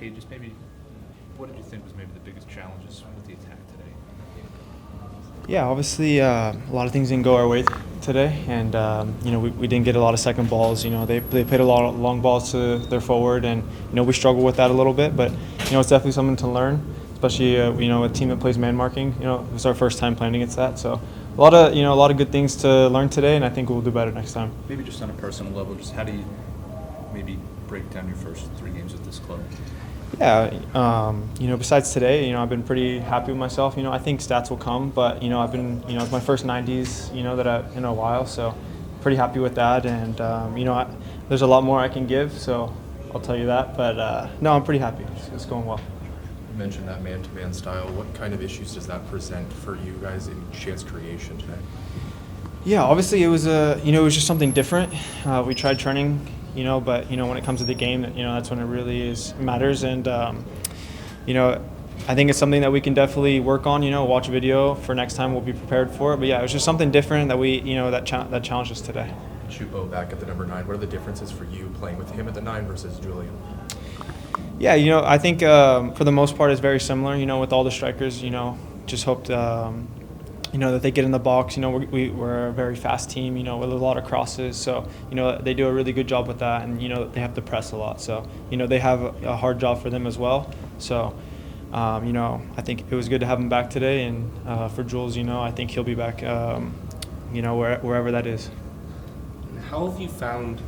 Cade, just maybe, what did you think was maybe the biggest challenges with the attack today? Yeah, obviously a lot of things didn't go our way today, and we didn't get a lot of second balls. They played a lot of long balls to their forward, and we struggle with that a little bit. But it's definitely something to learn, especially a team that plays man marking. It was our first time playing against that, so a lot of good things to learn today, and I think we'll do better next time. Maybe just on a personal level, just how do you maybe break down your first 3 games with this club? Yeah, besides today, I've been pretty happy with myself. I think stats will come, but I've been, it's my first 90s, in a while, so pretty happy with that. And there's a lot more I can give, so I'll tell you that. But no, I'm pretty happy. It's going well. You mentioned that man-to-man style. What kind of issues does that present for you guys in chance creation today? Yeah, obviously it was it was just something different. We tried turning. But when it comes to the game, that's when it really matters. And I think it's something that we can definitely work on. Watch a video for next time. We'll be prepared for it. But yeah, it was just something different that we that challenged us today. Chupo back at the number 9. What are the differences for you playing with him at the 9 versus Julian? Yeah, I think for the most part it's very similar. With all the strikers, just hoped. That they get in the box. We're a very fast team, with a lot of crosses. So, they do a really good job with that, and, they have to press a lot. So, they have a hard job for them as well. So, I think it was good to have him back today. And for Jules, I think he'll be back, wherever that is. How have you found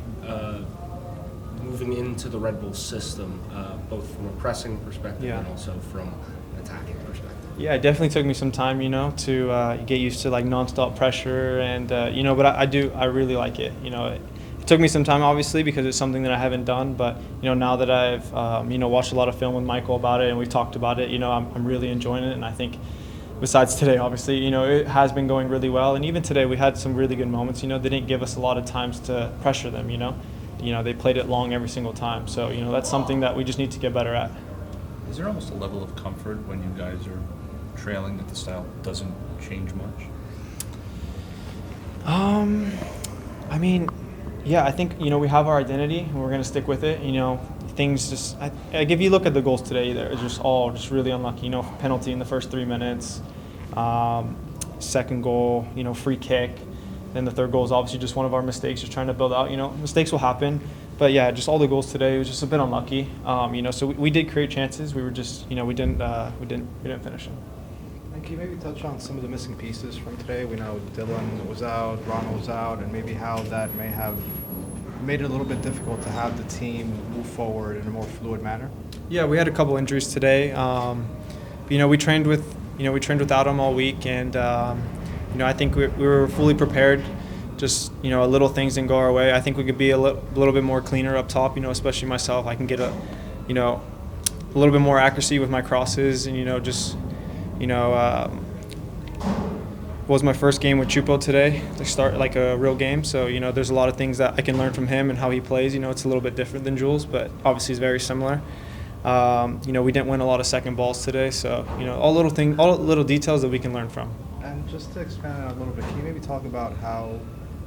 moving into the Red Bull system, both from a pressing perspective and also from an attacking perspective? Yeah, it definitely took me some time, to get used to nonstop pressure, and but I really like it. It took me some time, obviously, because it's something that I haven't done. But now that I've watched a lot of film with Michael about it, and we've talked about it, I'm really enjoying it. And I think, besides today, obviously, it has been going really well. And even today, we had some really good moments. They didn't give us a lot of times to pressure them. They played it long every single time. So that's something that we just need to get better at. Is there almost a level of comfort when you guys are trailing that the style doesn't change much? I mean, yeah, I think we have our identity and we're gonna stick with it. Things just if you look at the goals today, they're just all really unlucky. Penalty in the first 3 minutes, second goal, free kick. Then the third goal is obviously just one of our mistakes, just trying to build out. Mistakes will happen, but yeah, just all the goals today was just a bit unlucky. So we did create chances. We were just, we didn't finish them. And can you maybe touch on some of the missing pieces from today? We know Dylan was out, Ronald was out, and maybe how that may have made it a little bit difficult to have the team move forward in a more fluid manner. Yeah, we had a couple injuries today. We trained without them all week, and I think we were fully prepared. Just little things didn't go our way. I think we could be a little bit more cleaner up top. Especially myself, I can get a little bit more accuracy with my crosses, and was my first game with Chupo today to start a real game. So there's a lot of things that I can learn from him and how he plays. It's a little bit different than Jules, but obviously it's very similar. We didn't win a lot of second balls today, so all little details that we can learn from. And just to expand on a little bit, can you maybe talk about how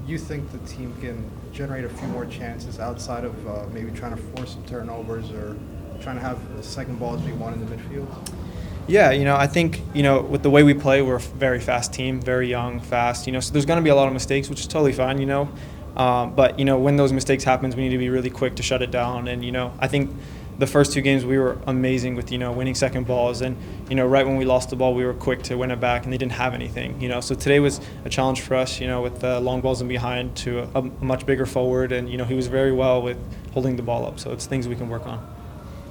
you think the team can generate a few more chances outside of maybe trying to force some turnovers or trying to have the second balls be won in the midfield? Yeah, I think, with the way we play, we're a very fast team, very young, fast, so there's going to be a lot of mistakes, which is totally fine, but, when those mistakes happen, we need to be really quick to shut it down. And, I think the first 2 games we were amazing with, winning second balls. And, right when we lost the ball, we were quick to win it back, and they didn't have anything, So today was a challenge for us, with the long balls in behind to a much bigger forward. And, he was very well with holding the ball up. So it's things we can work on.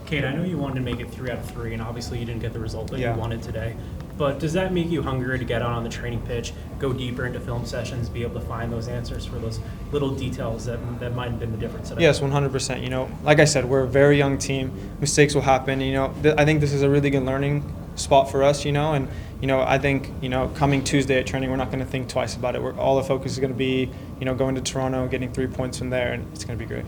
Cade, I know you wanted to make it 3 out of 3, and obviously you didn't get the result that you wanted today. But does that make you hungrier to get out on the training pitch, go deeper into film sessions, be able to find those answers for those little details that might have been the difference today? Yes, 100%. Like I said, we're a very young team. Mistakes will happen. I think this is a really good learning spot for us. And I think coming Tuesday at training, we're not going to think twice about it. All the focus is going to be going to Toronto, getting 3 points from there, and it's going to be great.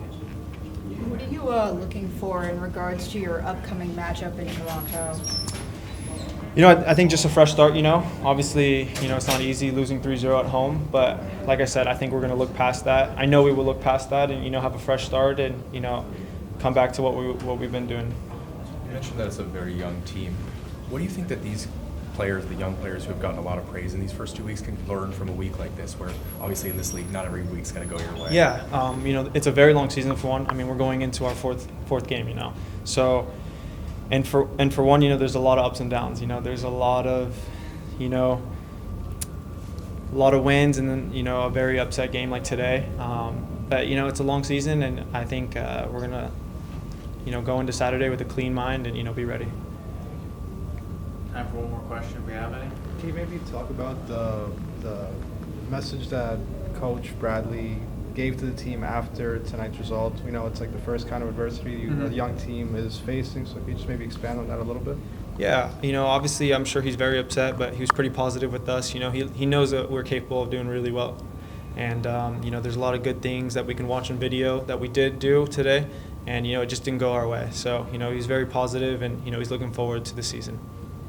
What are you looking for in regards to your upcoming matchup in Toronto? I think just a fresh start, Obviously, it's not easy losing 3-0 at home, but like I said, I think we're going to look past that. I know we will look past that and, have a fresh start and, come back to what we've been doing. You mentioned that it's a very young team. What do you think that these players, the young players who have gotten a lot of praise in these first 2 weeks, can learn from a week like this, where obviously in this league, not every week's going to go your way? Yeah, you know, it's a very long season for one. I mean, we're going into our fourth game, you know. So, and for one, you know, there's a lot of ups and downs. You know, there's a lot of, you know, a lot of wins and then, you know, a very upset game like today. But, you know, it's a long season, and I think we're going to, you know, go into Saturday with a clean mind and, you know, be ready. Time for one more question, if we have any. Can you maybe talk about the message that Coach Bradley gave to the team after tonight's result? We know it's like the first kind of adversity a young team is facing, so can you just maybe expand on that a little bit? Yeah, you know, obviously I'm sure he's very upset, but he was pretty positive with us. You know, he knows that we're capable of doing really well. And, you know, there's a lot of good things that we can watch on video that we did do today, and, you know, it just didn't go our way. So, you know, he's very positive, and, you know, he's looking forward to the season.